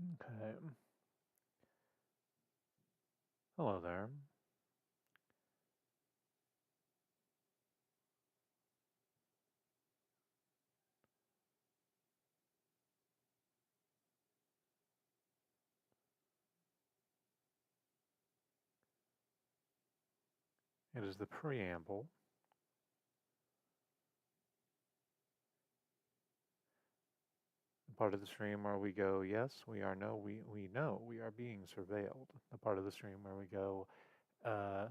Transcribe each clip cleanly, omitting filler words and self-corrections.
Okay. Hello there. It is the preamble. The part of the stream where we go, yes, we are no, we know we are being surveilled. The part of the stream where we go, uh,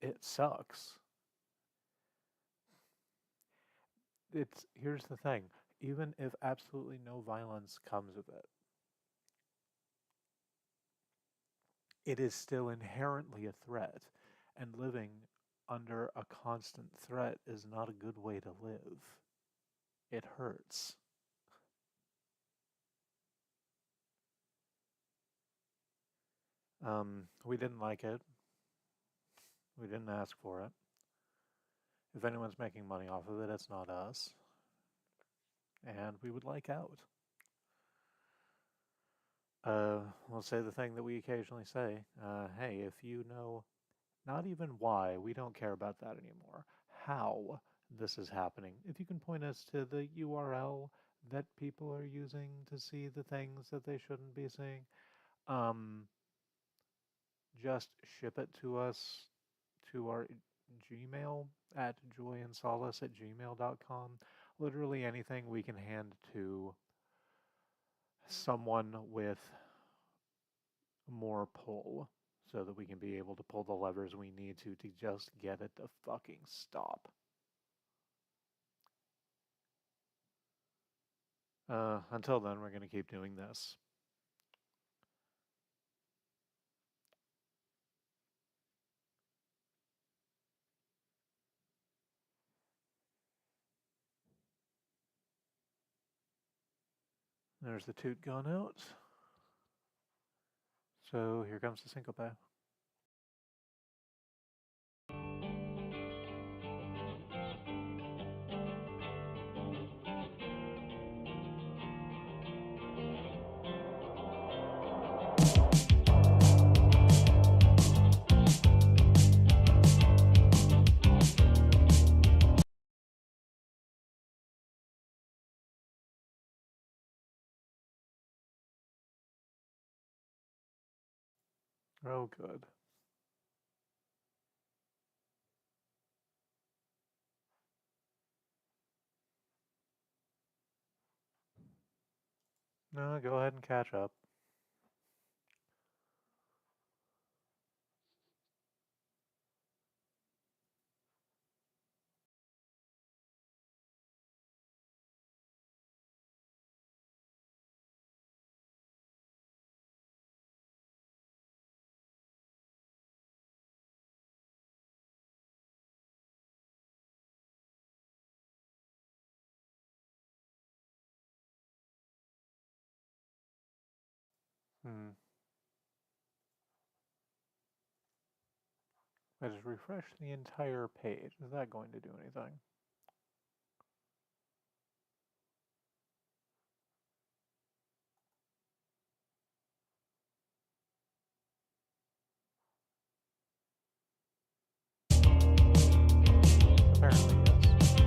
it sucks. Here's the thing. Even if absolutely no violence comes of it, it is still inherently a threat, and living under a constant threat is not a good way to live. It hurts. We didn't like it. We didn't ask for it. If anyone's making money off of it, it's not us. And we would like out. We'll say the thing that we occasionally say. Hey, if you know not even why, we don't care about that anymore, how this is happening, if you can point us to the URL that people are using to see the things that they shouldn't be seeing, um, just ship it to us to our Gmail at joyandsolace@gmail.com. Literally anything we can hand to someone with more pull so that we can be able to pull the levers we need to just get it to fucking stop. Until then, we're going to keep doing this. There's the toot gone out. So here comes the syncope. Oh, good. No, go ahead and catch up. Hmm. I just refresh the entire page. Is that going to do anything? Apparently, yes.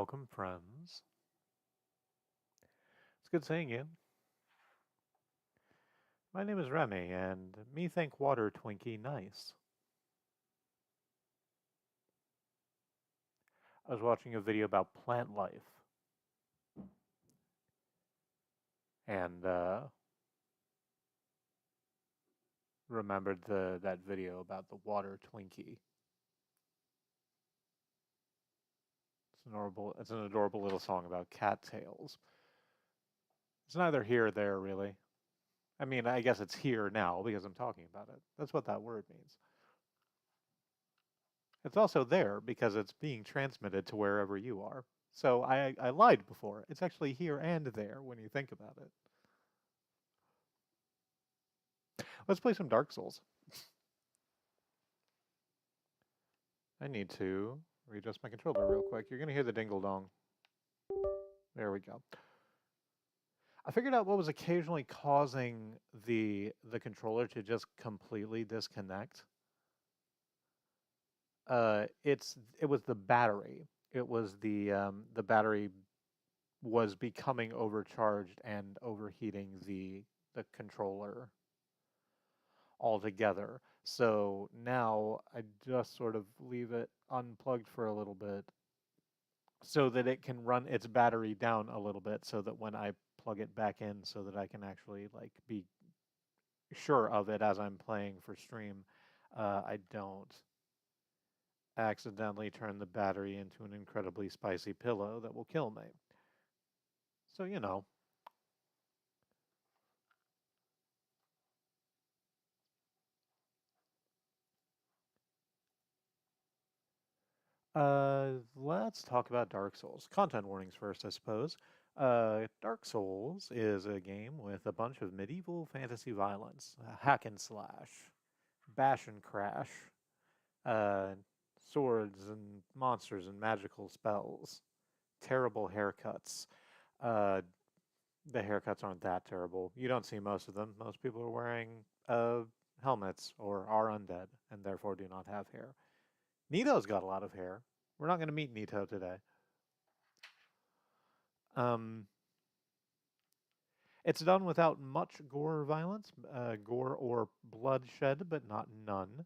Welcome, friends. It's good seeing you. My name is Remy, and me think water Twinkie nice. I was watching a video about plant life, and remembered that video about the water Twinkie. It's an adorable little song about cattails. It's neither here or there, really. I mean, I guess it's here now because I'm talking about it. That's what that word means. It's also there because it's being transmitted to wherever you are. So I lied before. It's actually here and there when you think about it. Let's play some Dark Souls. I need to readjust my controller real quick. You're going to hear the dingle dong. There we go. I figured out what was occasionally causing the controller to just completely disconnect. It was the battery. It was the battery was becoming overcharged and overheating the controller altogether. So now I just sort of leave it unplugged for a little bit so that it can run its battery down a little bit so that when I plug it back in so that I can actually like be sure of it as I'm playing for stream, I don't accidentally turn the battery into an incredibly spicy pillow that will kill me. So, you know. Let's talk about Dark Souls. Content warnings first, I suppose. Dark Souls is a game with a bunch of medieval fantasy violence, hack and slash, bash and crash, uh, swords and monsters and magical spells, terrible haircuts. Uh, the haircuts aren't that terrible. You don't see most of them. Most people are wearing helmets or are undead and therefore do not have hair. Nito's got a lot of hair. We're not going to meet Nito today. Um, it's done without much gore or violence, gore or bloodshed, but not none.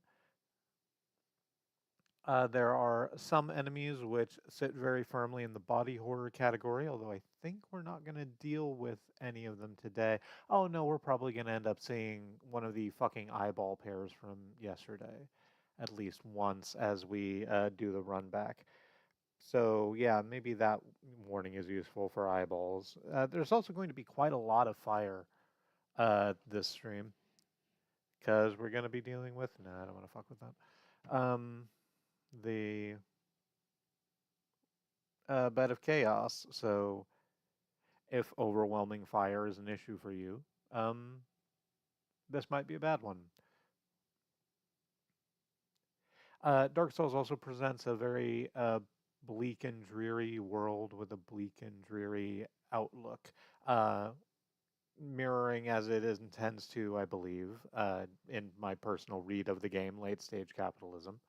There are some enemies which sit very firmly in the body horror category, although I think we're not going to deal with any of them today. Oh no, we're probably going to end up seeing one of the fucking eyeball pairs from yesterday, at least once as we do the run back. So yeah, maybe that warning is useful for eyeballs. There's also going to be quite a lot of fire this stream because we're going to be dealing with. No, I don't want to fuck with that. The bed of chaos. So if overwhelming fire is an issue for you, this might be a bad one. Dark Souls also presents a very bleak and dreary world with a bleak and dreary outlook, mirroring as it is intends to, I believe, in my personal read of the game, late stage capitalism.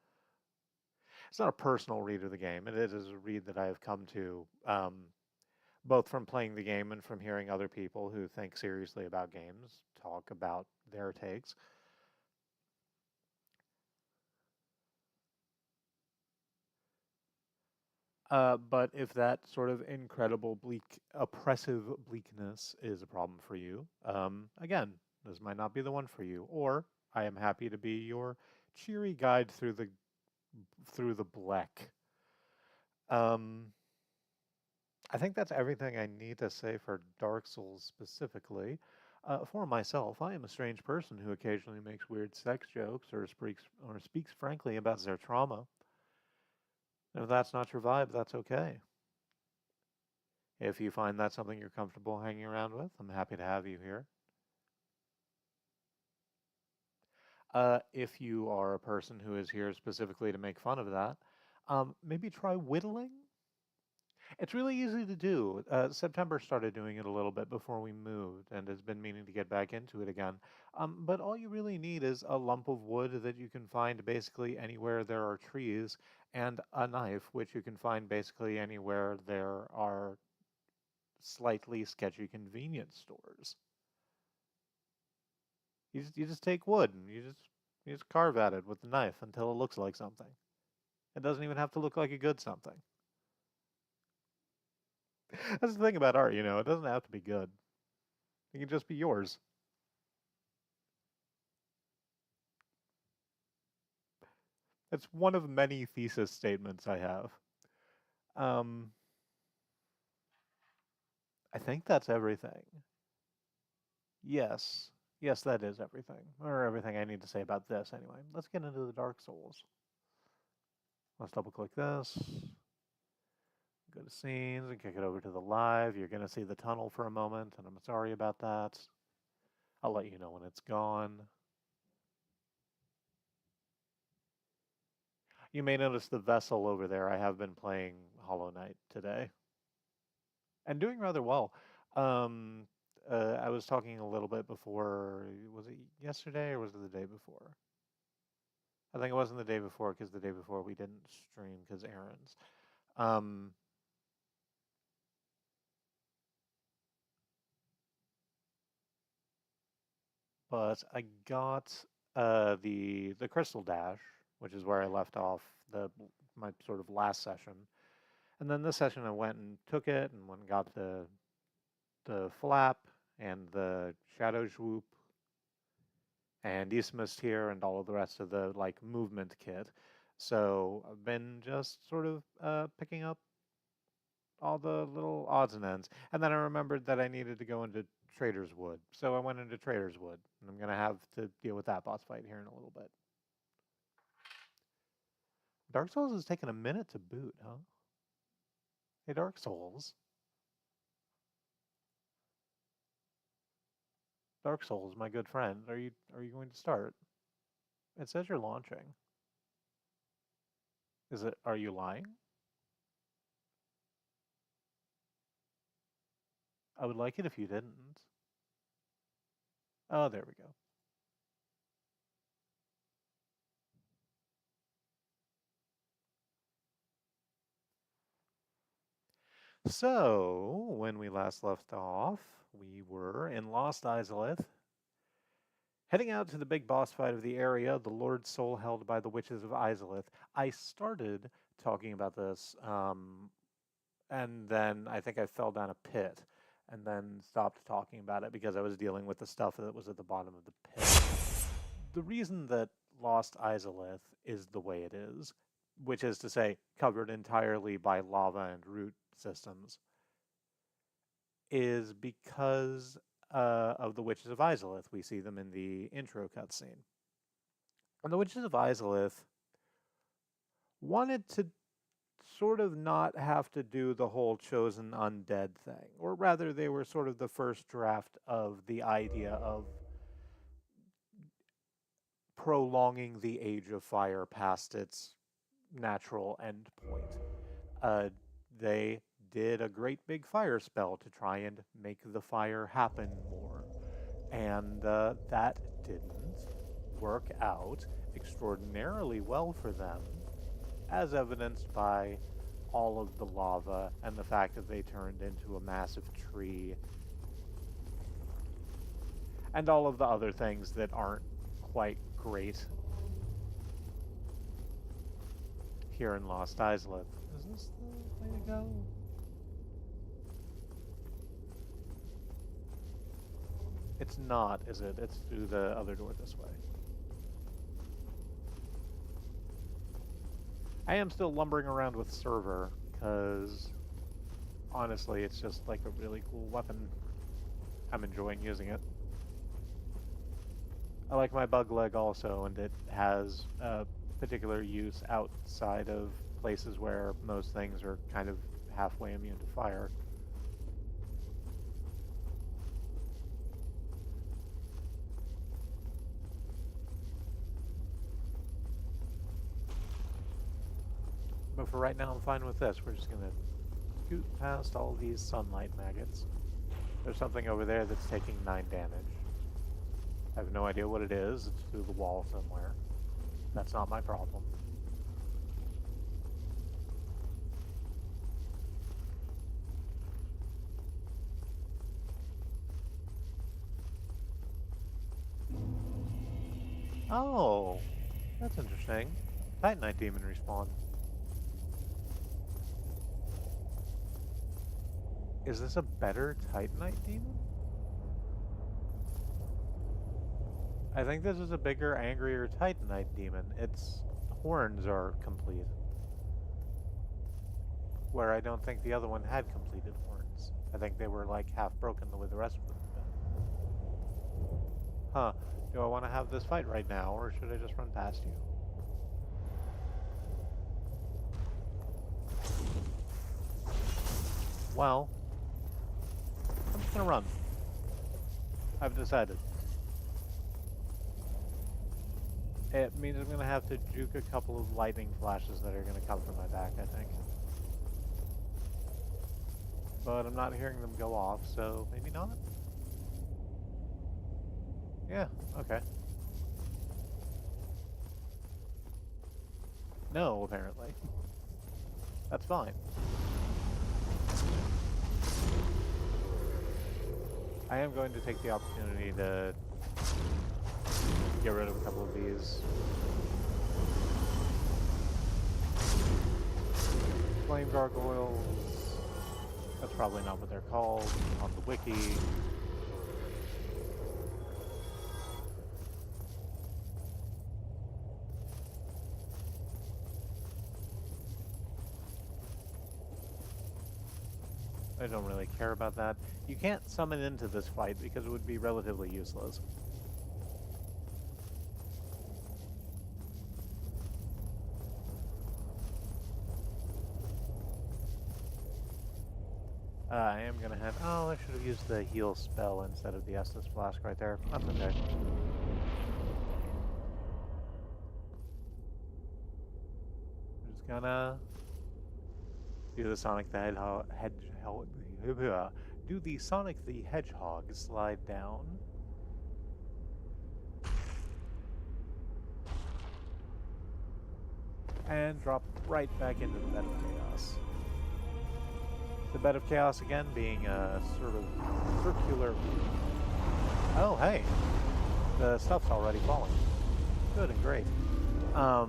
It's not a personal read of the game. It is a read that I have come to both from playing the game and from hearing other people who think seriously about games talk about their takes. But if that sort of incredible bleak, oppressive bleakness is a problem for you, again, this might not be the one for you. Or I am happy to be your cheery guide through the black. Um, I think that's everything I need to say for Dark Souls specifically. For myself, I am a strange person who occasionally makes weird sex jokes or speaks frankly about their trauma. If that's not your vibe, that's okay. If you find that's something you're comfortable hanging around with, I'm happy to have you here. If you are a person who is here specifically to make fun of that, maybe try whittling. It's really easy to do. September started doing it a little bit before we moved and has been meaning to get back into it again. But all you really need is a lump of wood that you can find basically anywhere there are trees and a knife, which you can find basically anywhere there are slightly sketchy convenience stores. You just take wood and you just carve at it with the knife until it looks like something. It doesn't even have to look like a good something. That's the thing about art, it doesn't have to be good. It can just be yours. It's one of many thesis statements I have. Um, I think that's everything. Yes. Yes, that is everything. Or everything I need to say about this anyway. Let's get into the Dark Souls. Let's double click this. Go to scenes and kick it over to the live. You're going to see the tunnel for a moment, and I'm sorry about that. I'll let you know when it's gone. You may notice the vessel over there. I have been playing Hollow Knight today and doing rather well. Um, I was talking a little bit before. Was it yesterday or was it the day before? I think it wasn't the day before because the day before we didn't stream because errands. Um, but I got the Crystal Dash, which is where I left off my sort of last session, and then this session I went and took it and went and got the flap and the shadow swoop and Isthmus here and all of the rest of the like movement kit. So I've been just sort of picking up all the little odds and ends. And then I remembered that I needed to go into Trader's Wood. So I went into Trader's Wood. And I'm going to have to deal with that boss fight here in a little bit. Dark Souls has taken a minute to boot, huh? Hey, Dark Souls. Dark Souls, my good friend. Are you going to start? It says you're launching. Are you lying? I would like it if you didn't. Oh, there we go. So, when we last left off, we were in Lost Izalith, heading out to the big boss fight of the area, the Lord Soul held by the Witches of Izalith. I started talking about this, and then I think I fell down a pit, and then stopped talking about it because I was dealing with the stuff that was at the bottom of the pit. The reason that Lost Izalith is the way it is, which is to say, covered entirely by lava and root systems, is because of the Witches of Izalith. We see them in the intro cutscene. And the Witches of Izalith wanted to sort of not have to do the whole chosen undead thing. Or rather, they were sort of the first draft of the idea of prolonging the Age of Fire past its natural endpoint. They did a great big fire spell to try and make the fire happen more. And that didn't work out extraordinarily well for them, as evidenced by all of the lava and the fact that they turned into a massive tree and all of the other things that aren't quite great here in Lost Izalith. Is this the way to go? It's not, is it? It's through the other door this way. I am still lumbering around with Server, because honestly, it's just like a really cool weapon. I'm enjoying using it. I like my bug leg also, and it has particular use outside of places where most things are kind of halfway immune to fire. But for right now, I'm fine with this. We're just going to scoot past all these sunlight maggots. There's something over there that's taking 9 damage. I have no idea what it is. It's through the wall somewhere. That's not my problem. Oh, that's interesting. Titanite demon respawn. Is this a better Titanite demon? I think this is a bigger, angrier Titanite demon. Its horns are complete. Where I don't think the other one had completed horns. I think they were like half broken the way the rest of them have been. Huh. Do I want to have this fight right now, or should I just run past you? Well, I'm just gonna run. I've decided. It means I'm gonna have to juke a couple of lightning flashes that are gonna come from my back, I think. But I'm not hearing them go off, so maybe not? Yeah, okay. No, apparently. That's fine. I am going to take the opportunity to get rid of a couple of these. Flame gargoyles. That's probably not what they're called on the wiki. I don't really care about that. You can't summon into this fight because it would be relatively useless. I am gonna head. Oh, I should have used the heal spell instead of the Estus Flask right there. That's okay. I'm just gonna do the Sonic the Hedgehog. Do the Sonic the Hedgehog slide down. And drop right back into the Bed of Chaos. The Bed of Chaos again being a sort of circular. Oh, hey. The stuff's already falling. Good and great. A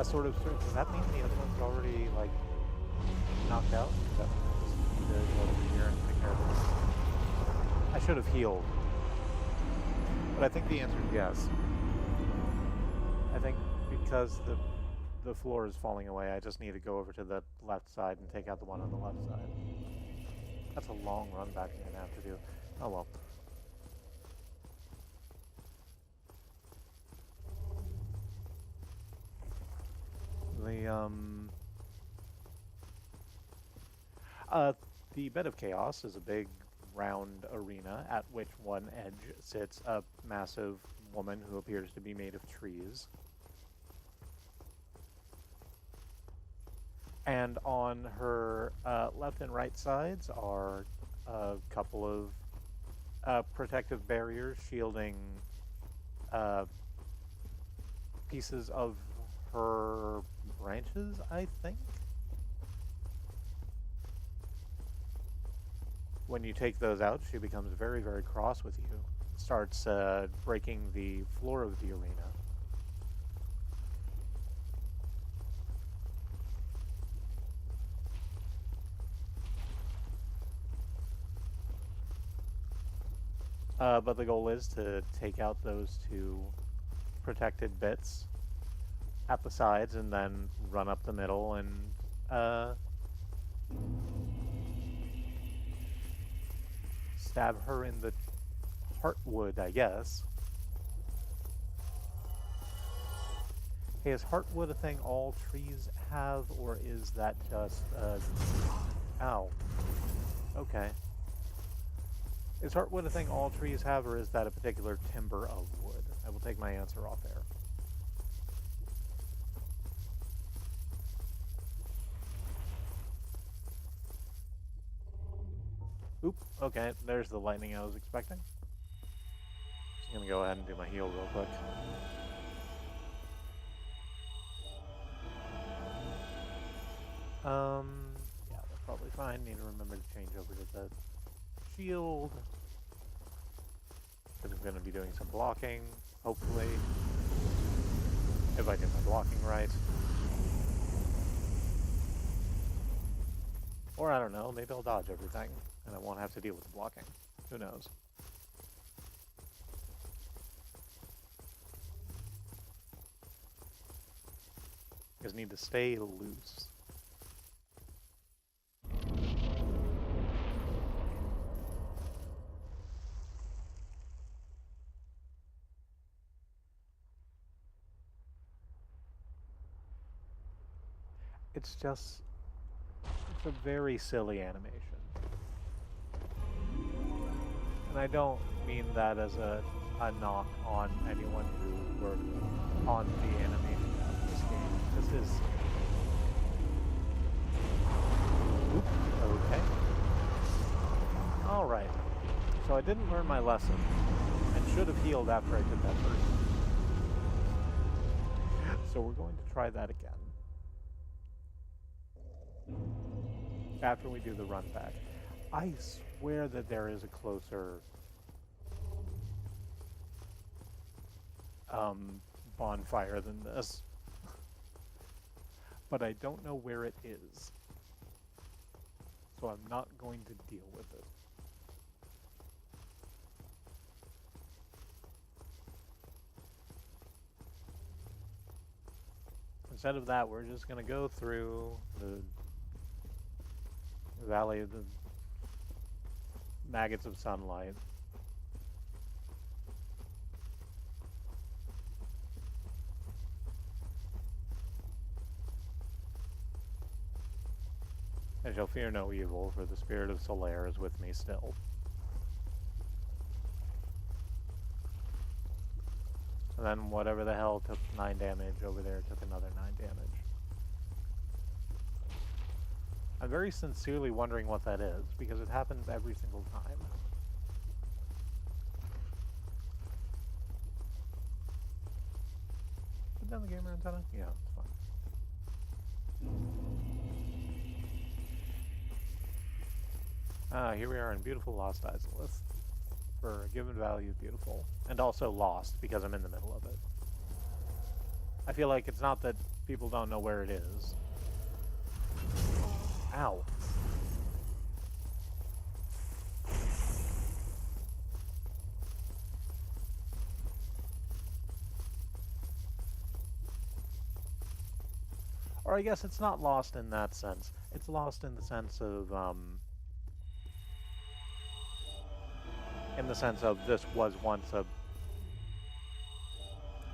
sort of. Does that mean the other one's already, like, knocked out? That means to go over here and take care of this. I should have healed. But I think the answer is yes. I think because the floor is falling away, I just need to go over to the left side and take out the one on the left side. That's a long run back I'm gonna have to do. Oh well. The Bed of Chaos is a big round arena at which one edge sits a massive woman who appears to be made of trees. And on her left and right sides are a couple of protective barriers shielding pieces of her branches, I think. When you take those out, she becomes very, very cross with you. Starts breaking the floor of the arena. But the goal is to take out those two protected bits at the sides and then run up the middle and stab her in the heartwood, I guess. Hey, is heartwood a thing all trees have, or is that just ow. Okay. Is heartwood a thing all trees have, or is that a particular timber of wood? I will take my answer off air. Oop, okay, there's the lightning I was expecting. Just gonna go ahead and do my heal real quick. Yeah, that's probably fine. Need to remember to change over to the shield. Because I'm gonna be doing some blocking, hopefully. If I get my blocking right. Or I don't know, maybe I'll dodge everything, and I won't have to deal with the blocking. Who knows? Just need to stay loose. It's just, it's a very silly animation. And I don't mean that as a knock on anyone who worked on the animation of this game. This is... Oop, okay. Alright. So I didn't learn my lesson, and should have healed after I did that first. So we're going to try that again. After we do the run back. I swear that there is a closer bonfire than this. But I don't know where it is. So I'm not going to deal with it. Instead of that, we're just going to go through the Valley of the Maggots of Sunlight. I shall fear no evil, for the spirit of Solaire is with me still. And then whatever the hell took 9 damage over there took another 9 damage. I'm very sincerely wondering what that is, because it happens every single time. Put down the gamer antenna? Yeah, it's fine. Here we are in beautiful Lost Izalith. For a given value, beautiful. And also lost, because I'm in the middle of it. I feel like it's not that people don't know where it is. Ow. Or I guess it's not lost in that sense. It's lost in the sense of, this was once a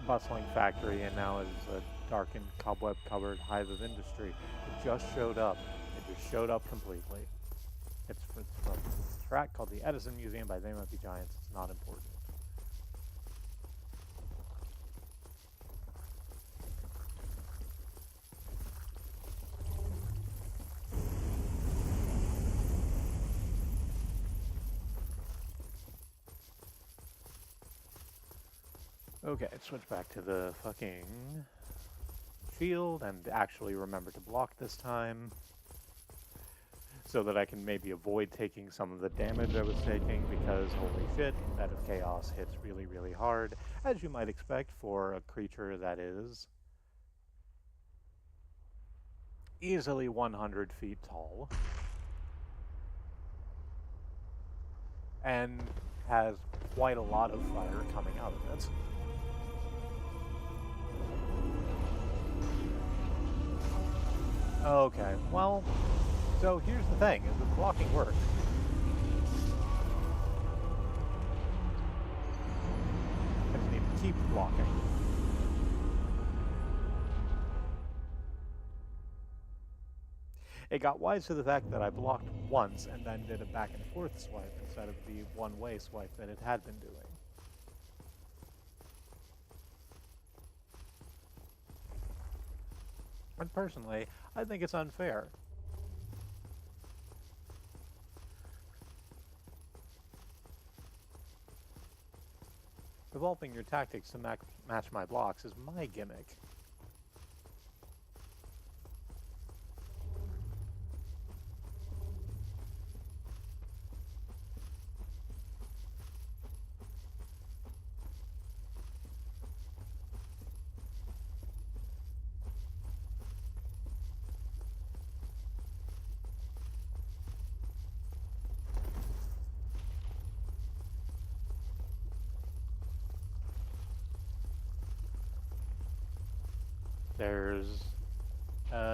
bustling factory and now is a darkened, cobweb-covered hive of industry. It just showed up. It just showed up completely. It's from a track called the Edison Museum by They Might Be Giants. It's not important. Okay, switch back to the fucking shield and actually remember to block this time so that I can maybe avoid taking some of the damage I was taking, because holy shit, Bed of Chaos hits really, really hard, as you might expect for a creature that is easily 100 feet tall and has quite a lot of fire coming out of it. Okay, well, so here's the thing, is the blocking works. I just need to keep blocking. It got wise to the fact that I blocked once and then did a back and forth swipe instead of the one-way swipe that it had been doing. And personally, I think it's unfair. Evolving your tactics to match my blocks is my gimmick. There's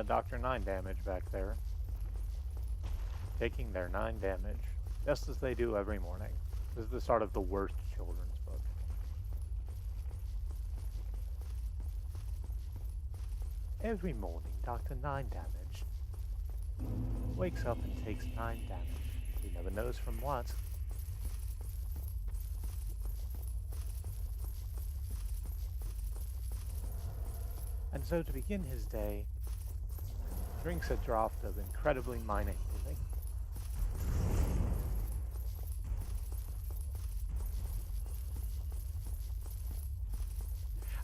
Dr. 9 damage back there. Taking their 9 damage, just as they do every morning. This is the start of the worst children's book. Every morning, Dr. 9 damage wakes up and takes 9 damage. He never knows from what. And so to begin his day, drinks a draught of incredibly minor healing.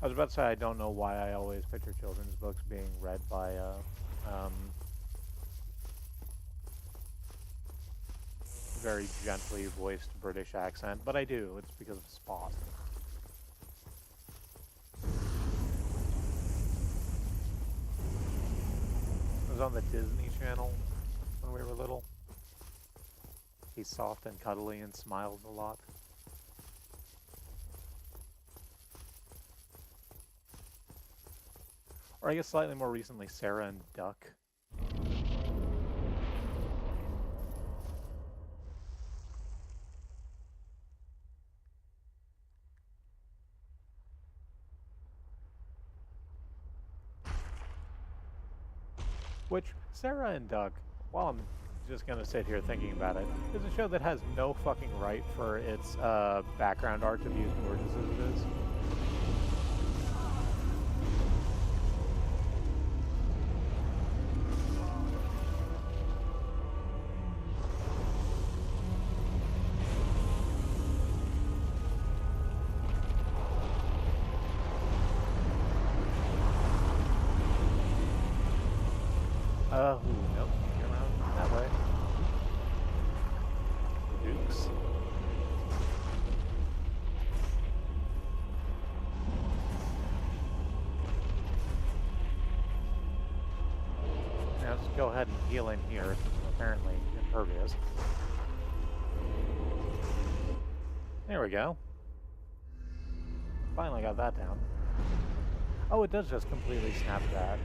I was about to say I don't know why I always picture children's books being read by a very gently voiced British accent, but I do. It's because of Spot. It was on the Disney Channel when we were little. He's soft and cuddly and smiles a lot. Or I guess slightly more recently, Sarah and Duck. Which, Sarah and Duck, while I'm just going to sit here thinking about it, is a show that has no fucking right for its background art to be as gorgeous as it is. Nope, get around that way. The Dukes. Now just go ahead and heal in here. It's apparently impervious. There we go. Finally got that down. Oh, it does just completely snap that.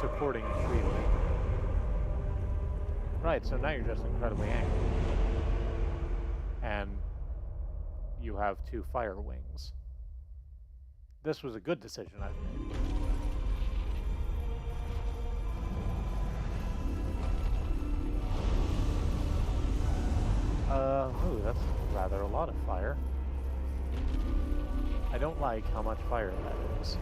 Supporting freely. Right, so now you're just incredibly angry. And you have 2 fire wings. This was a good decision I've made. Ooh, that's rather a lot of fire. I don't like how much fire that is.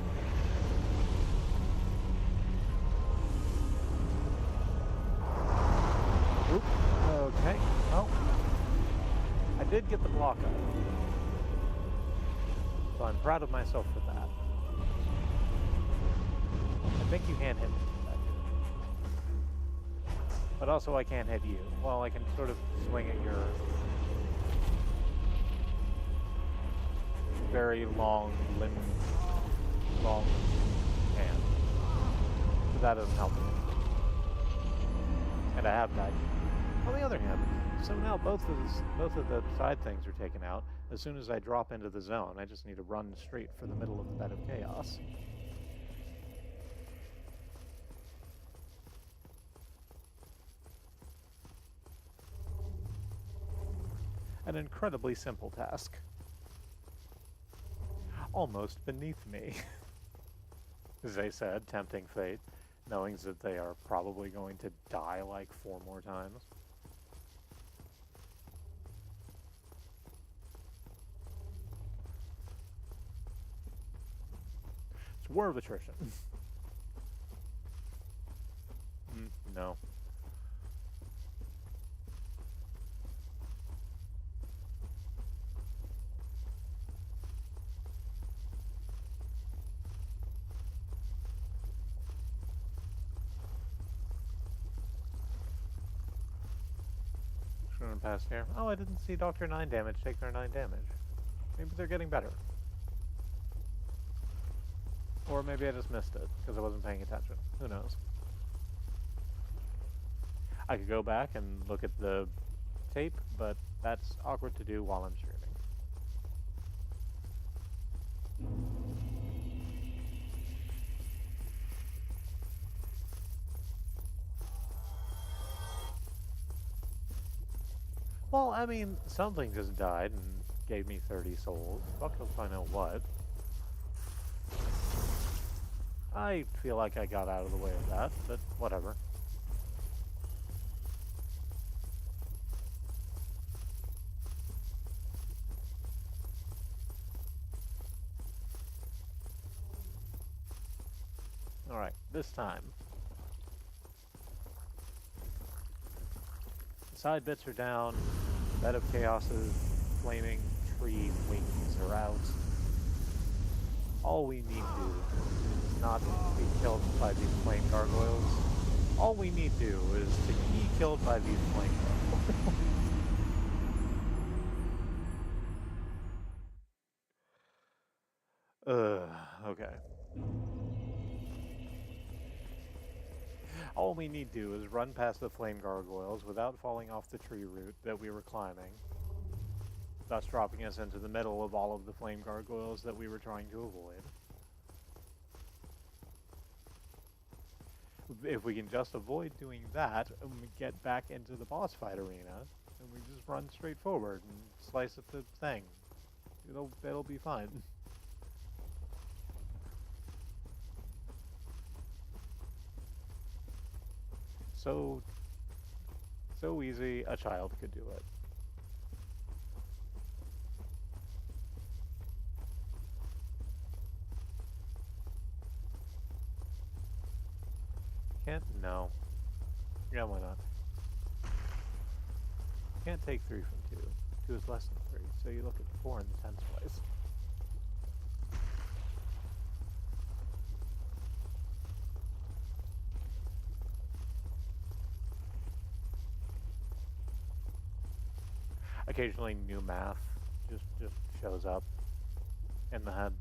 Oop. Okay. Well, I did get the block up. So I'm proud of myself for that. I think you can hit me with that, too. But also I can't hit you. Well, I can sort of swing at your very long hand. But that doesn't help me. And I have died. On the other hand, so now both of the side things are taken out. As soon as I drop into the zone, I just need to run straight for the middle of the bed of chaos. An incredibly simple task. Almost beneath me. As I said, tempting fate, knowing that they are probably going to die like 4 more times. It's war of attrition. No. past here. Oh, I didn't see Dr. 9 damage take their 9 damage. Maybe they're getting better. Or maybe I just missed it because I wasn't paying attention. Who knows? I could go back and look at the tape, but that's awkward to do while I'm streaming. Well, I mean, something just died and gave me 30 souls. Fuck if I know what. I feel like I got out of the way of that, but whatever. Alright, this time. The side bits are down. Bed of Chaos's flaming tree wings are out. All we need to do is not be killed by these flame gargoyles. All we need to do is to be killed by these flame gargoyles. Okay. All we need to do is run past the flame gargoyles without falling off the tree root that we were climbing, thus dropping us into the middle of all of the flame gargoyles that we were trying to avoid. If we can just avoid doing that, and we get back into the boss fight arena, and we just run straight forward and slice at the thing. It'll be fine. So easy, a child could do it. Can't? No. Yeah, why not? Can't take 3 from 2. 2 is less than 3, so you look at 4 in the 10th place. Occasionally new math just shows up in the head.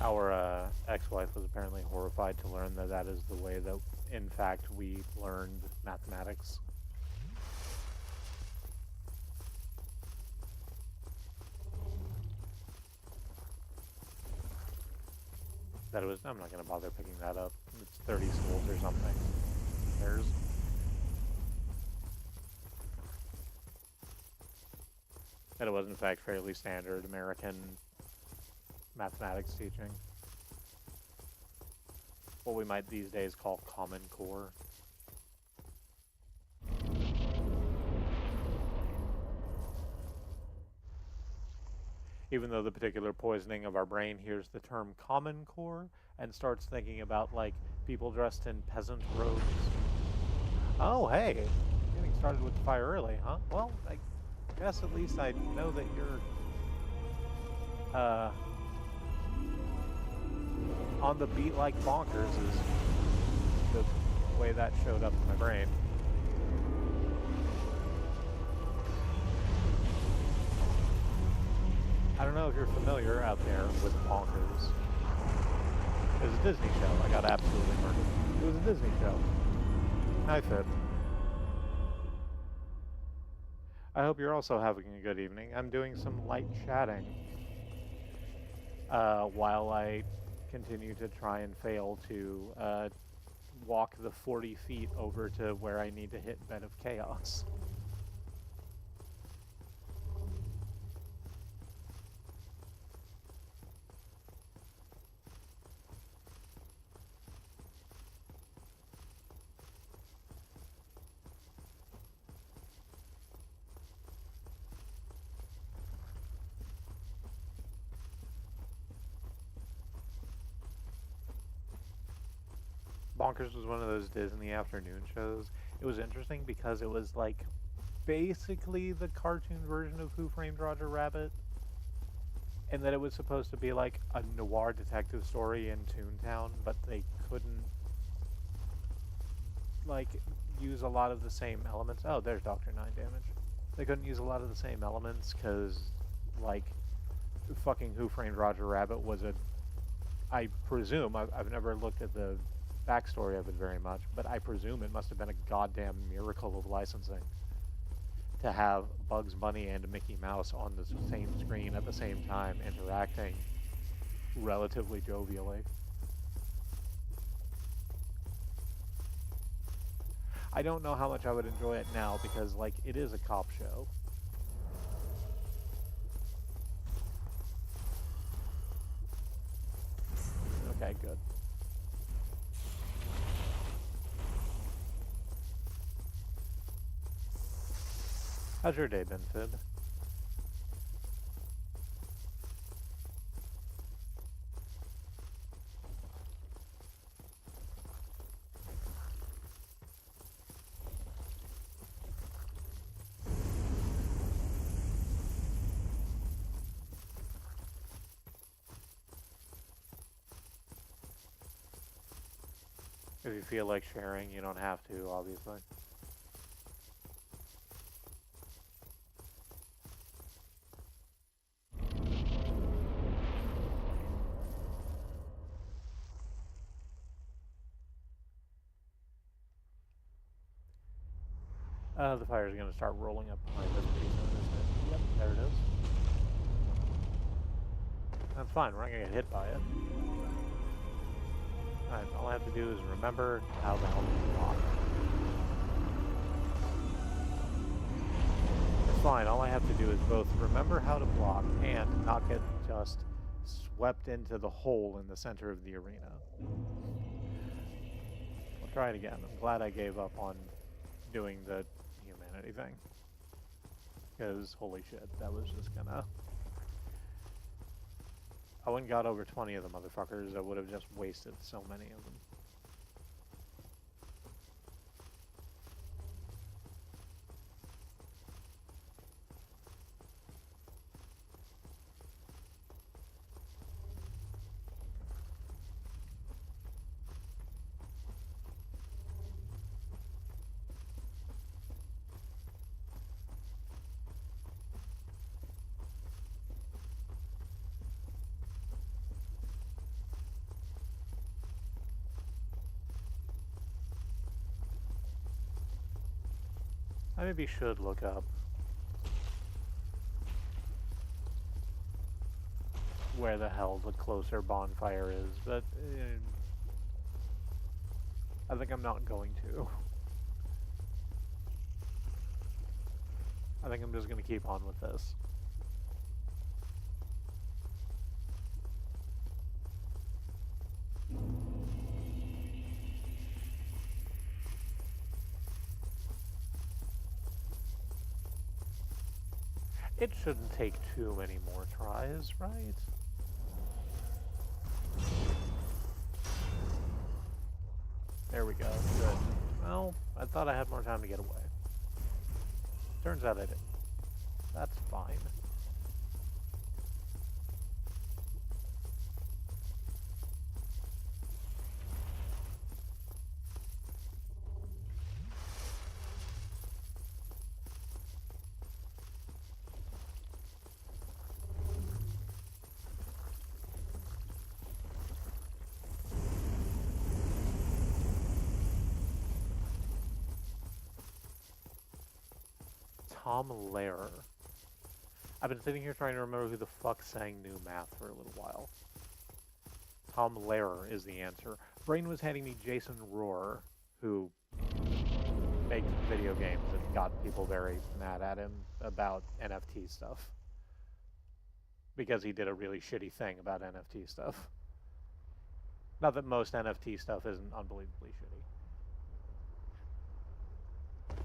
Our ex-wife was apparently horrified to learn that that is the way that, in fact, we learned mathematics. That it was, I'm not going to bother picking that up. It's 30 souls or something. There's... That it was, in fact, fairly standard American mathematics teaching. What we might these days call Common Core. Even though the particular poisoning of our brain hears the term Common Core and starts thinking about, like, people dressed in peasant robes. Oh, hey! Getting started with the fire early, huh? Well, I guess at least I know that you're, on the beat like bonkers is the way that showed up in my brain. I don't know if you're familiar out there with bonkers. It was a Disney show. I got absolutely murdered. It was a Disney show. Hi, Fib. I hope you're also having a good evening. I'm doing some light chatting while I continue to try and fail to walk the 40 feet over to where I need to hit Bed of Chaos. Bonkers was one of those Disney afternoon shows. It was interesting because it was like basically the cartoon version of Who Framed Roger Rabbit, and that it was supposed to be like a noir detective story in Toontown, but they couldn't like use a lot of the same elements. Oh, there's Dr. Nine damage. They couldn't use a lot of the same elements because, like, fucking Who Framed Roger Rabbit was a... I presume, I've never looked at the backstory of it very much, but I presume it must have been a goddamn miracle of licensing to have Bugs Bunny and Mickey Mouse on the same screen at the same time, interacting relatively jovially. I don't know how much I would enjoy it now because, like, it is a cop show. Okay, good. How's your day been, Fib? If you feel like sharing, you don't have to, obviously. The fire's going to start rolling up behind us pretty soon, isn't it? Yep, there it is. That's fine, we're not going to get hit by it. Alright, all I have to do is remember how the hell to block. It's fine, all I have to do is both remember how to block and not get just swept into the hole in the center of the arena. We'll try it again. I'm glad I gave up on doing the humanity thing. Because, holy shit, that was just gonna... I wouldn't got over 20 of the motherfuckers, I would have just wasted so many of them. I maybe should look up where the hell the closer bonfire is, but I think I'm not going to. I think I'm just going to keep on with this. It shouldn't take too many more tries, right? There we go. Good. Well, I thought I had more time to get away. Turns out I didn't. That's fine. Tom Lehrer. I've been sitting here trying to remember who the fuck sang New Math for a little while. Tom Lehrer is the answer. Brain was handing me Jason Rohr, who makes video games and got people very mad at him about NFT stuff. Because he did a really shitty thing about NFT stuff. Not that most NFT stuff isn't unbelievably shitty.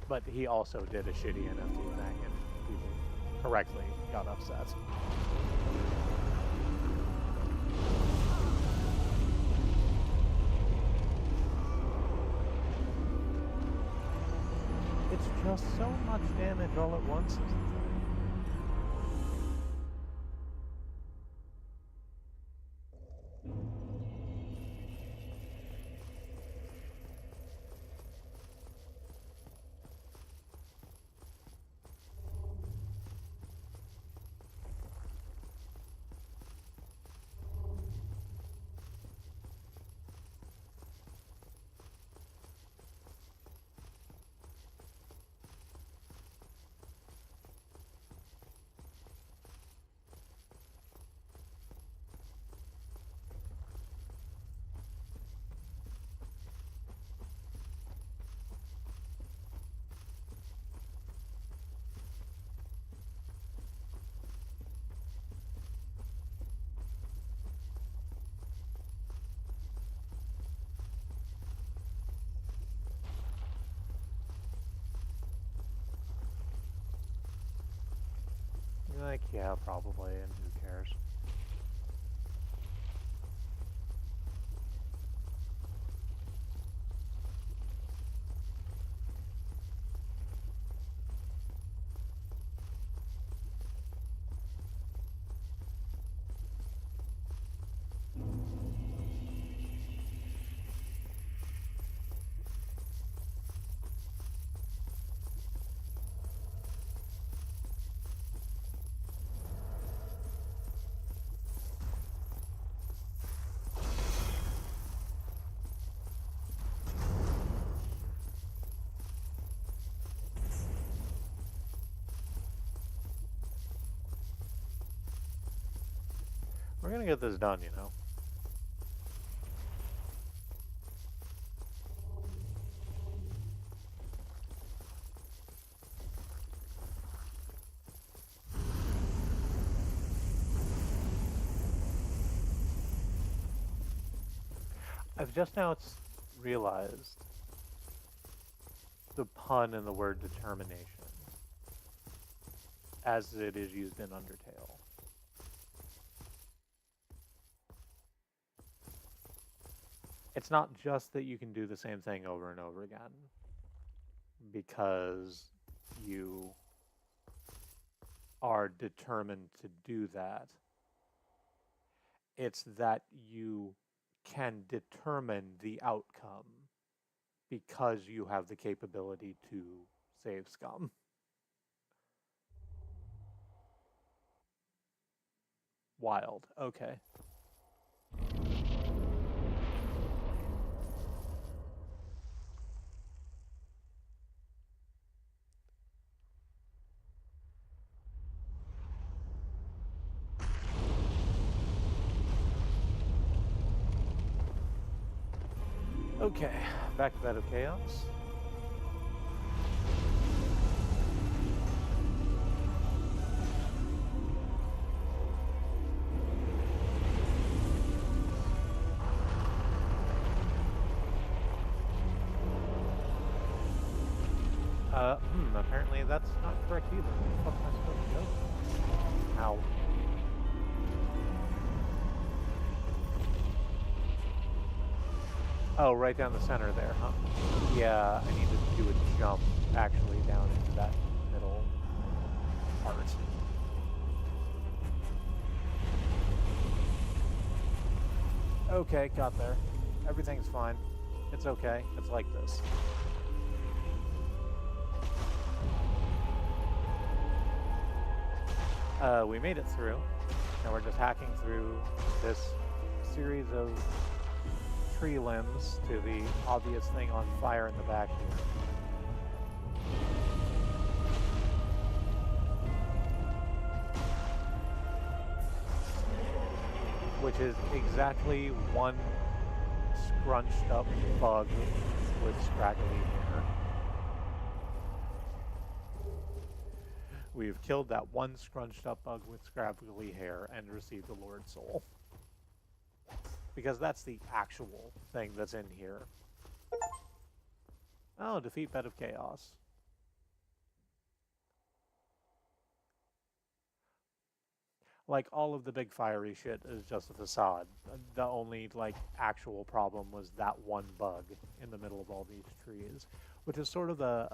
But he also did a shitty NFT thing, and people correctly got upset. just so much damage all at once is the thing. Like, yeah, probably, and who cares? We're gonna get this done, you know. I've just now realized the pun in the word determination as it is used in Undertale. It's not just that you can do the same thing over and over again because you are determined to do that. It's that you can determine the outcome because you have the capability to save scum. Wild. Okay. Okay, back to Bed of Chaos. Apparently that's not correct either. What the fuck am I supposed to go? Ow. Oh, right down the center there, huh? Yeah, I need to do a jump, actually, down into that middle part. Okay, got there. Everything's fine. It's okay. It's like this. We made it through. Now we're just hacking through this series of tree limbs to the obvious thing on fire in the back here. Which is exactly one scrunched up bug with scraggly hair. We have killed that one scrunched up bug with scraggly hair and received the Lord's Soul. Because that's the actual thing that's in here. Oh, defeat Bed of Chaos. Like, all of the big fiery shit is just a facade. The only, like, actual problem was that one bug in the middle of all these trees. Which is sort of the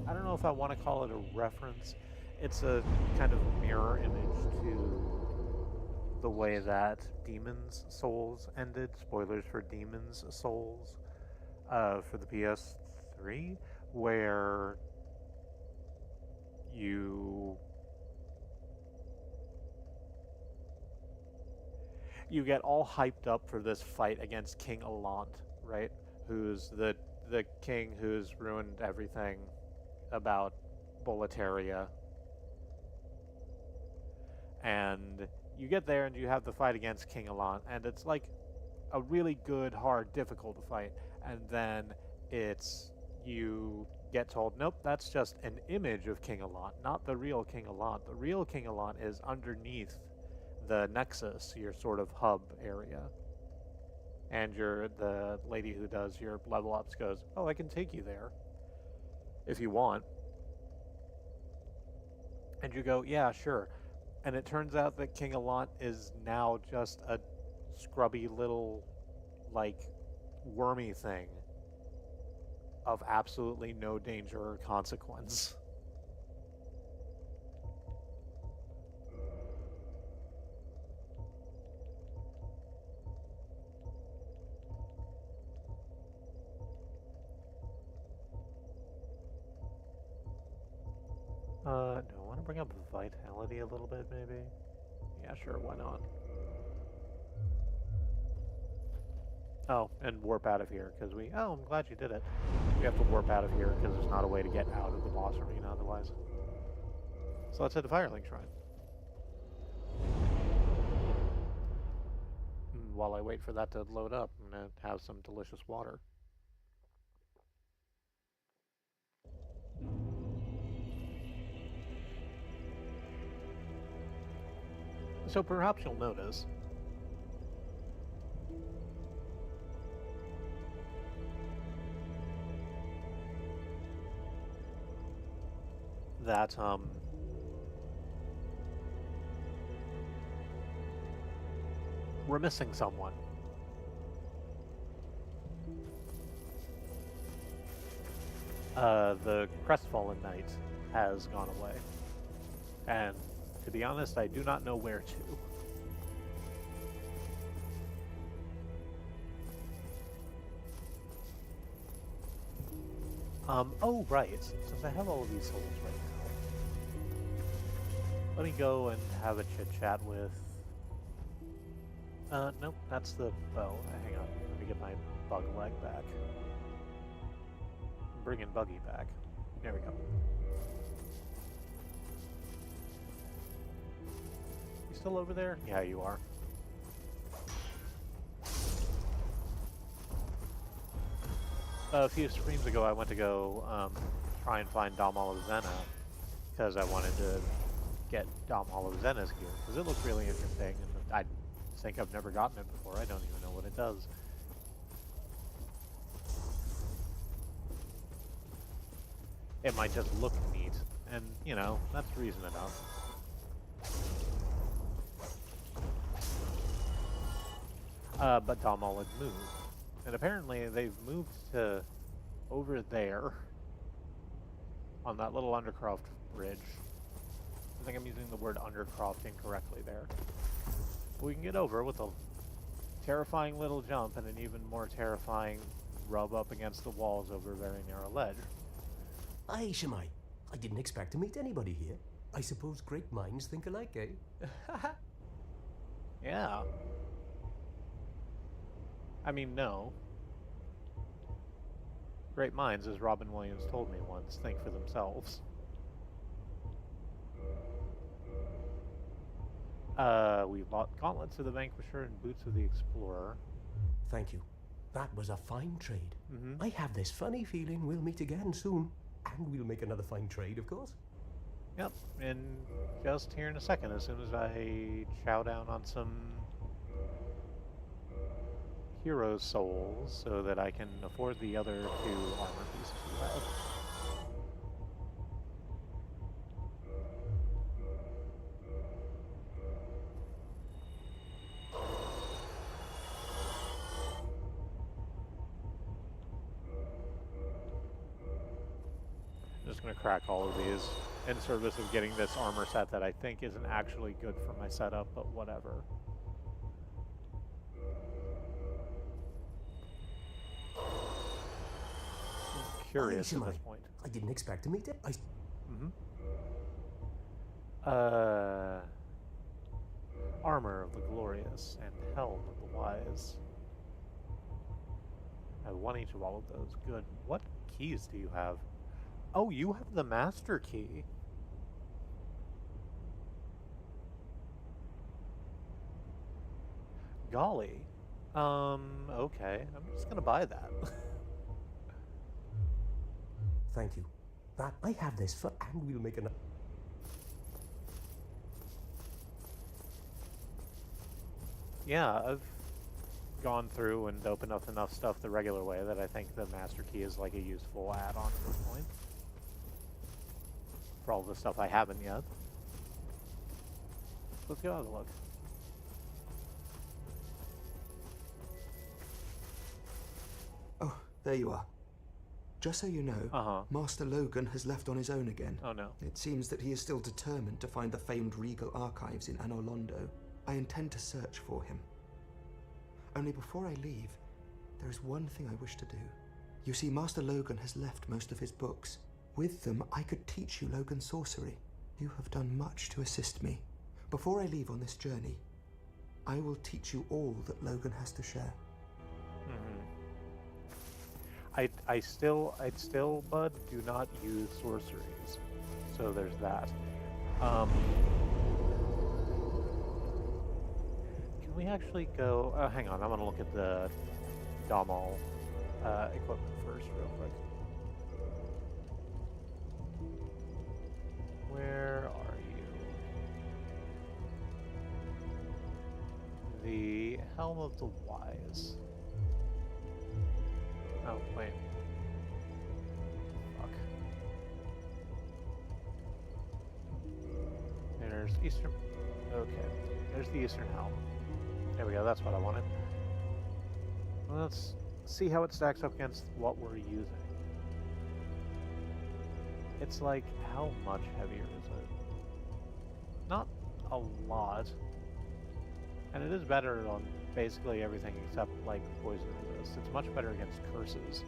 I don't know if I want to call it a reference. It's a kind of mirror image to the way that Demon's Souls ended. Spoilers for Demon's Souls for the PS3, where you you get all hyped up for this fight against King Allant, right? Who's the king who's ruined everything about Boletaria. And you get there and you have the fight against King Allant, and it's like a really good, hard, difficult fight. And then it's you get told, nope, that's just an image of King Allant, not the real King Allant. The real King Allant is underneath the Nexus, your sort of hub area. And the lady who does your level ups goes, oh, I can take you there if you want. And you go, yeah, sure. And it turns out that King Allant is now just a scrubby little, like, wormy thing of absolutely no danger or consequence. Do I want to bring up Vitality a little bit, maybe? Yeah, sure, why not? Oh, and warp out of here, because oh, I'm glad you did it. We have to warp out of here, because there's not a way to get out of the boss arena otherwise. So let's head to Firelink Shrine. And while I wait for that to load up, I'm going to have some delicious water. So perhaps you'll notice that we're missing someone. The Crestfallen Knight has gone away. And to be honest, I do not know where to. Oh, right. Since I have all of these souls right now, let me go and have a chit-chat with... nope, that's the bow. Hang on, let me get my bug leg back. I'm bringing Buggy back. There we go. You still over there? Yeah, you are. A few streams ago, I went to go try and find Dom Olivzena because I wanted to get Dom Olivzena's gear because it looked really interesting, and I think I've never gotten it before. I don't even know what it does. It might just look neat, and you know, that's reason enough. But Dom Olive moved. And apparently they've moved to over there on that little Undercroft bridge. I think I'm using the word Undercroft incorrectly there. We can get over with a terrifying little jump and an even more terrifying rub up against the walls over a very narrow ledge. Aye, Shemai. I didn't expect to meet anybody here. I suppose great minds think alike, eh? Yeah. I mean, no. Great minds, as Robin Williams told me once, think for themselves. We bought gauntlets of the Vanquisher and boots of the Explorer. Thank you. That was a fine trade. Mm-hmm. I have this funny feeling we'll meet again soon. And we'll make another fine trade, of course. Yep, and just here in a second, as soon as I chow down on some hero souls so that I can afford the other 2 armor pieces we have. I'm gonna crack all of these in service of getting this armor set that I think isn't actually good for my setup, but whatever. I'm curious at this point. I didn't expect to meet it. Armor of the glorious and helm of the wise. I have one each of all of those. Good. What keys do you have? Oh, you have the master key. Golly. Okay. I'm just gonna buy that. Thank you. That I have this for, and we'll make an. Yeah, I've gone through and opened up enough stuff the regular way that I think the master key is like a useful add-on at this point. For all the stuff I haven't yet. Let's go have a look. Oh, there you are. Just so you know, Master Logan has left on his own again. Oh no. It seems that he is still determined to find the famed regal archives in Anor Londo. I intend to search for him. Only before I leave, there is one thing I wish to do. You see, Master Logan has left most of his books. With them, I could teach you Logan sorcery. You have done much to assist me. Before I leave on this journey, I will teach you all that Logan has to share. I'd still, bud, do not use sorceries. So there's that. Can we actually go... Oh, hang on, I'm gonna look at the Damal equipment first, real quick. Where are you? The Helm of the Wise. Oh, wait. Fuck. There's Eastern... Okay. There's the Eastern Helm. There we go, that's what I wanted. Well, let's see how it stacks up against what we're using. It's like, how much heavier is it? Not a lot. And it is better on basically everything except, like, poison resist. It's much better against curses.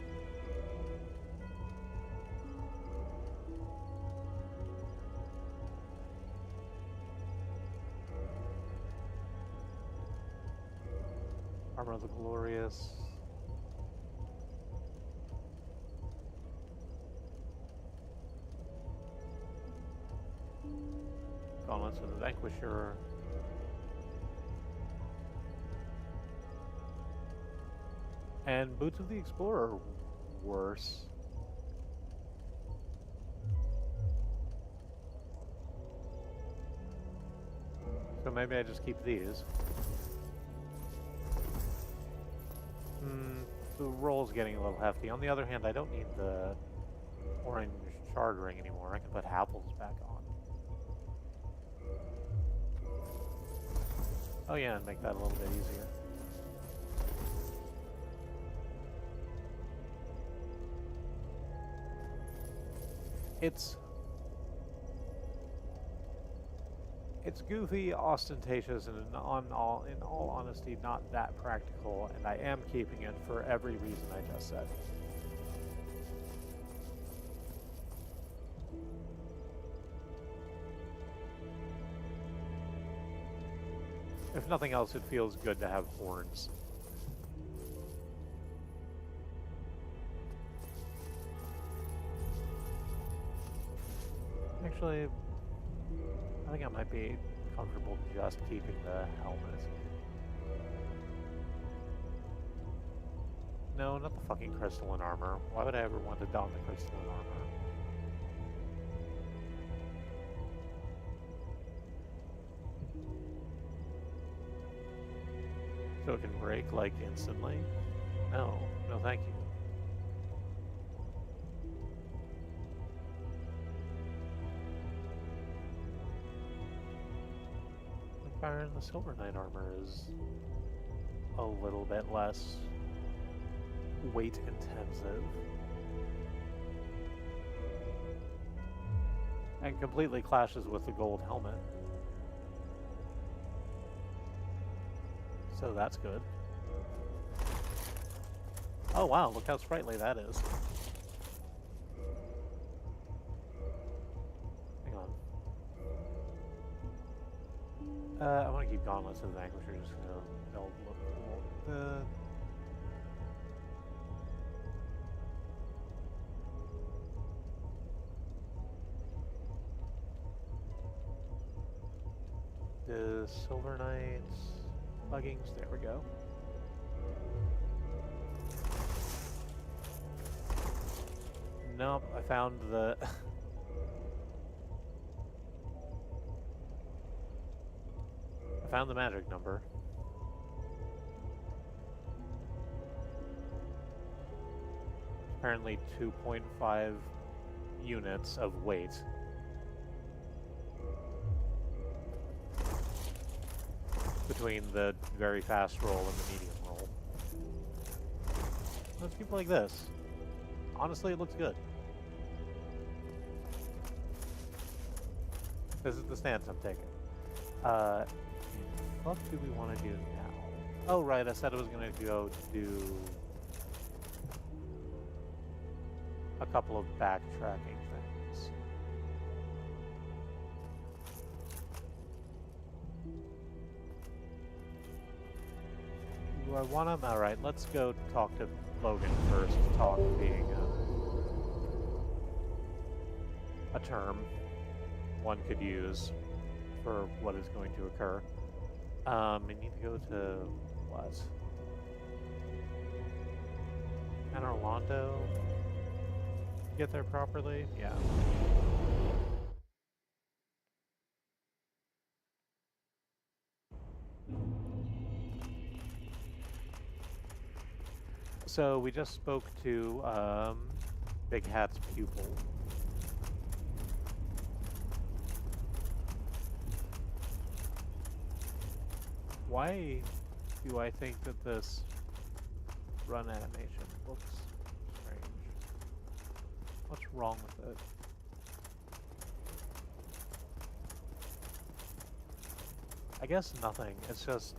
Armor of the Glorious. Gauntlets of the Vanquisher. And Boots of the Explorer, worse. So maybe I just keep these. The roll's getting a little hefty. On the other hand, I don't need the orange shard ring anymore. I can put Happles back on. Oh yeah, and make that a little bit easier. It's goofy, ostentatious, and in all honesty, not that practical, and I am keeping it for every reason I just said. If nothing else, it feels good to have horns. Actually, I think I might be comfortable just keeping the helmet. No, not the fucking crystalline armor. Why would I ever want to don the crystalline armor? So it can break, like, instantly? No. No, thank you. Fire and the Silver Knight armor is a little bit less weight intensive. And completely clashes with the gold helmet. So that's good. Oh wow, look how sprightly that is. Hang on. I want to keep Gauntlets of the Vanquisher just because they'll look cool. The Silver Knights leggings, there we go. Nope, I found the... I found the magic number. Apparently 2.5 units of weight. Between the very fast roll and the medium roll. Let's keep it like this. Honestly, it looks good. This is the stance I'm taking. What do we want to do now? Oh, right, I said I was going to go do a couple of backtracking things. Do I want him? Alright, let's go talk to Logan first. Talk being a term one could use for what is going to occur. We need to go to what? Orlando? Get there properly? Yeah. So we just spoke to Big Hat's pupil. Why do I think that this run animation looks strange? What's wrong with it? I guess nothing. It's just...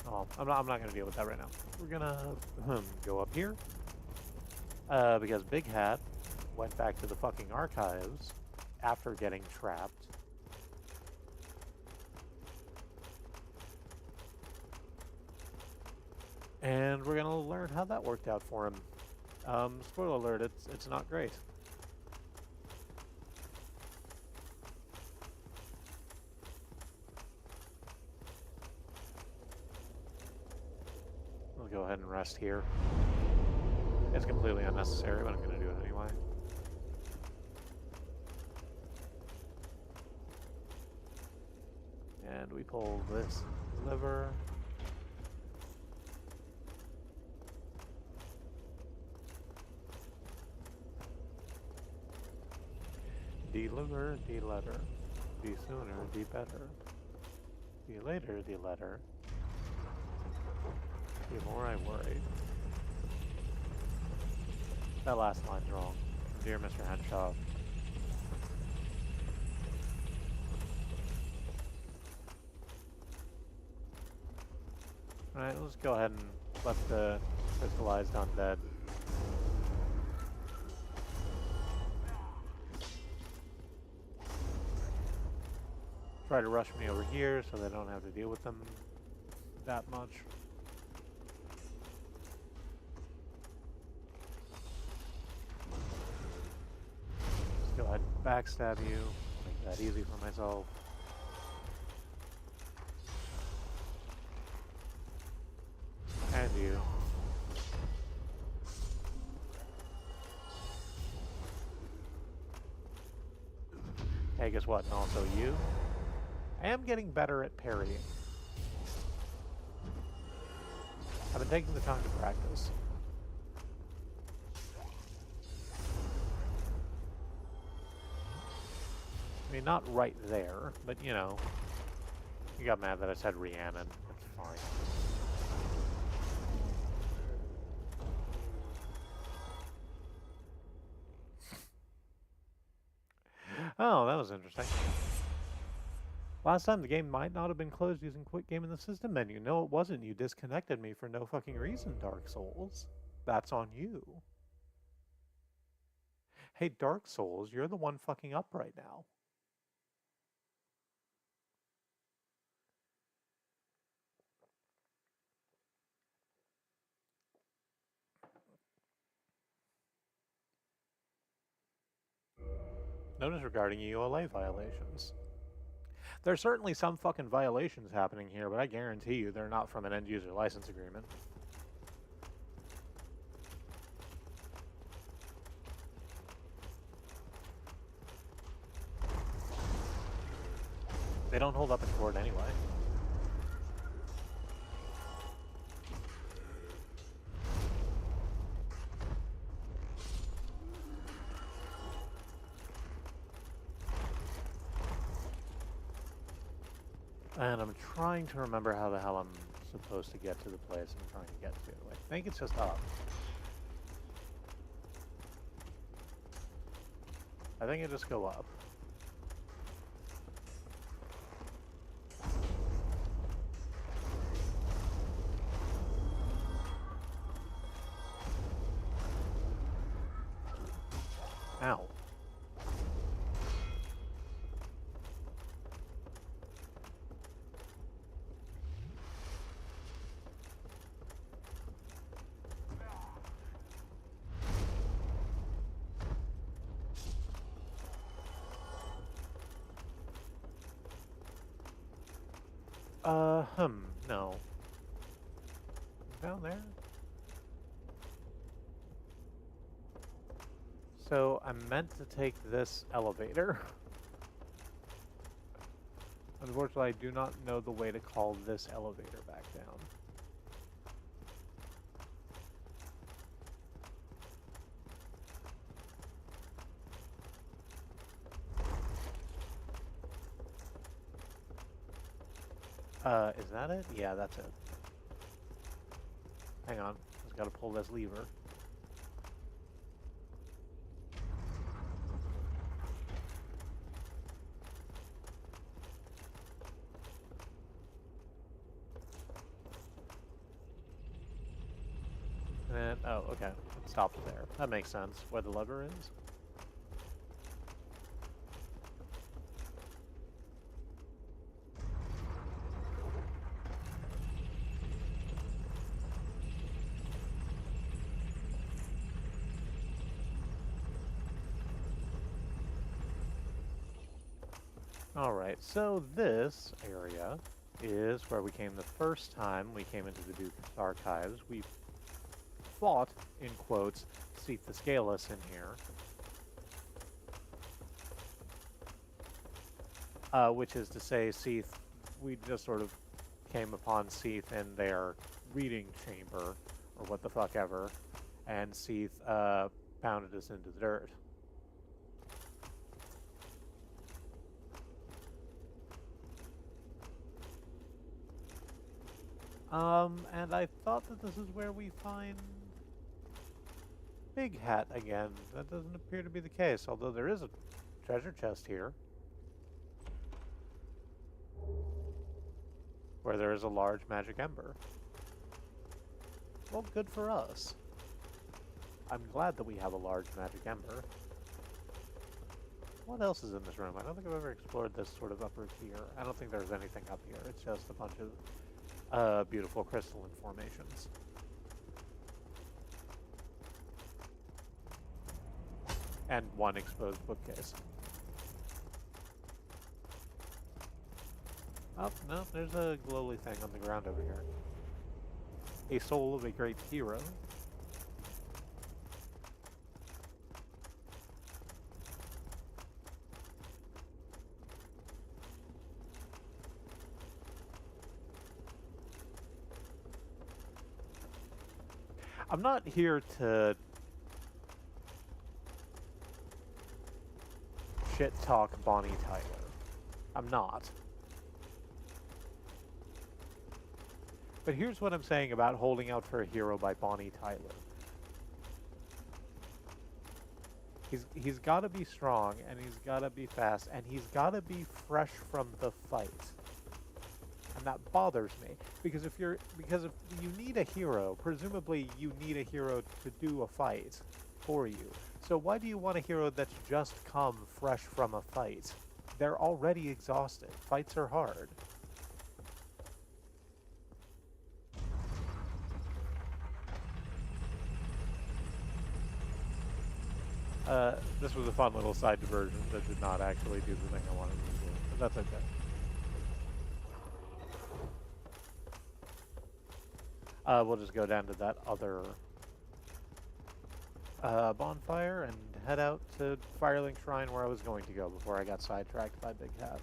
Oh, I'm not going to deal with that right now. We're going to go up here. Because Big Hat went back to the fucking archives after getting trapped. And we're going to learn how that worked out for him. Spoiler alert, it's not great. I'll go ahead and rest here. It's completely unnecessary, but I'm going to do it anyway. And we pull this lever. Deliver, de-letter. De-sooner, de-better. De-later, de-letter. The more I worry. That last line's wrong. Dear Mr. Henshaw. Alright, let's go ahead and let the crystallized undead try to rush me over here so they don't have to deal with them that much. Let's go ahead and backstab you, make that easy for myself. And you. Hey, guess what? And also you. I am getting better at parrying. I've been taking the time to practice. I mean, not right there, but you know. You got mad that I said Rhiannon. That's fine. Oh, that was interesting. Last time the game might not have been closed using Quick Game in the system menu. No, it wasn't. You disconnected me for no fucking reason, Dark Souls. That's on you. Hey, Dark Souls, you're the one fucking up right now. Notice regarding EULA violations. There's certainly some fucking violations happening here, but I guarantee you they're not from an end-user license agreement. They don't hold up in court anyway. And I'm trying to remember how the hell I'm supposed to get to the place I'm trying to get to. I think it's just up. I think I just go up. Ow. No. Down there? So, I'm meant to take this elevator. Unfortunately, I do not know the way to call this elevator back down. Is that it? Yeah, that's it. Hang on. Just gotta pull this lever. And then, oh, okay. It stops there. That makes sense. Where the lever is. Alright, so this area is where we came the first time we came into the Duke's Archives. We fought, in quotes, Seath the Scaleless in here. Which is to say, Seath, we just sort of came upon Seath in their reading chamber, or what the fuck ever, and Seath pounded us into the dirt. And I thought that this is where we find Big Hat again. That doesn't appear to be the case, although there is a treasure chest here. Where there is a large magic ember. Well, good for us. I'm glad that we have a large magic ember. What else is in this room? I don't think I've ever explored this sort of upper tier. I don't think there's anything up here. It's just a bunch of beautiful crystalline formations. And one exposed bookcase. Oh, no, there's a glowly thing on the ground over here. A soul of a great hero. I'm not here to shit talk Bonnie Tyler. I'm not. But here's what I'm saying about Holding Out for a Hero by Bonnie Tyler. He's got to be strong, and he's got to be fast, and he's got to be fresh from the fight. And that bothers me because if you need a hero, presumably you need a hero to do a fight for you. So why do you want a hero that's just come fresh from a fight? They're already exhausted. Fights are hard. This was a fun little side diversion that did not actually do the thing I wanted to do, but that's okay. We'll just go down to that other bonfire and head out to Firelink Shrine where I was going to go before I got sidetracked by Big Hat.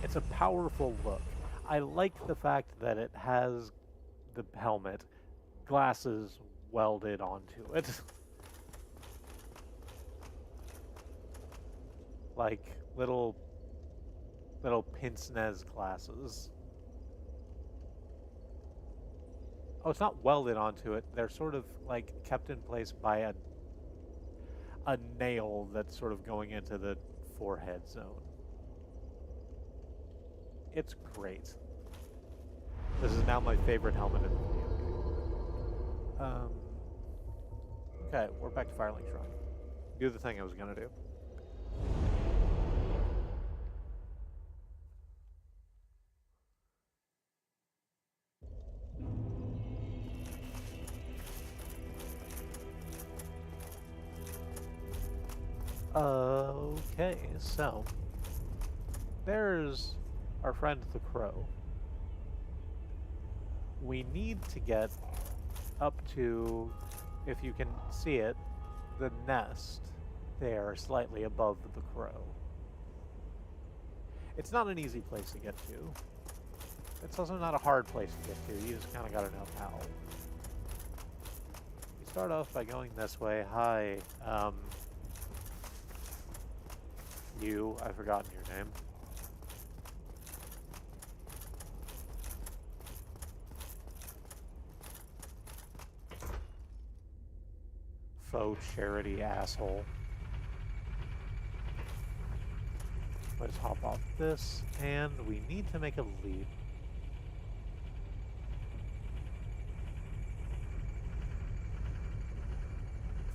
It's a powerful look. I like the fact that it has the helmet, glasses welded onto it. Like little pince-nez glasses. Oh, it's not welded onto it. They're sort of like kept in place by a nail that's sort of going into the forehead zone. It's great. This is now my favorite helmet in the video game. Okay, we're back to Firelink Shrine. Do the thing I was gonna do. Okay, so there's our friend the crow. We need to get up to, if you can see it, the nest there slightly above the crow. It's not an easy place to get to. It's also not a hard place to get to. You just kind of gotta know how. You start off by going this way. Hi, you, I've forgotten your name. Faux charity asshole. Let's hop off this, and we need to make a leap.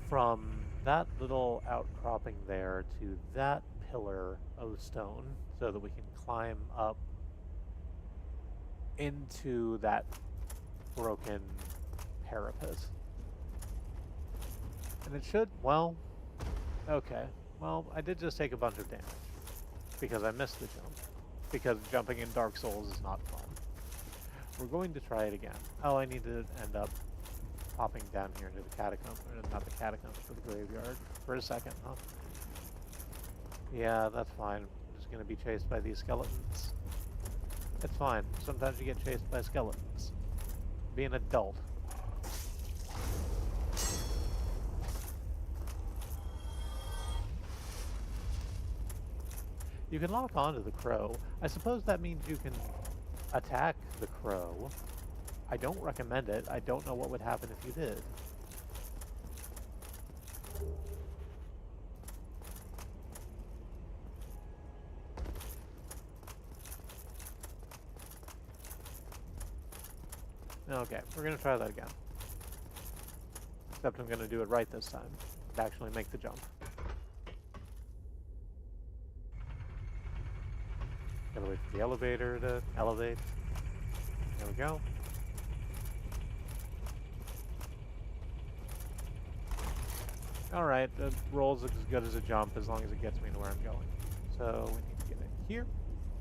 From that little outcropping there to that pillar of stone so that we can climb up into that broken parapet. And it should, well, okay. Well, I did just take a bunch of damage because I missed the jump. Because jumping in Dark Souls is not fun. We're going to try it again. Oh, I need to end up popping down here into the catacombs, not the catacombs, but the graveyard for a second, huh? Yeah, that's fine. I'm just going to be chased by these skeletons. It's fine. Sometimes you get chased by skeletons. Be an adult. You can lock onto the crow. I suppose that means you can attack the crow. I don't recommend it. I don't know what would happen if you did. Okay, we're going to try that again. Except I'm going to do it right this time. To actually make the jump. Gotta wait for the elevator to elevate. There we go. Alright, the roll's as good as a jump as long as it gets me to where I'm going. So we need to get in here.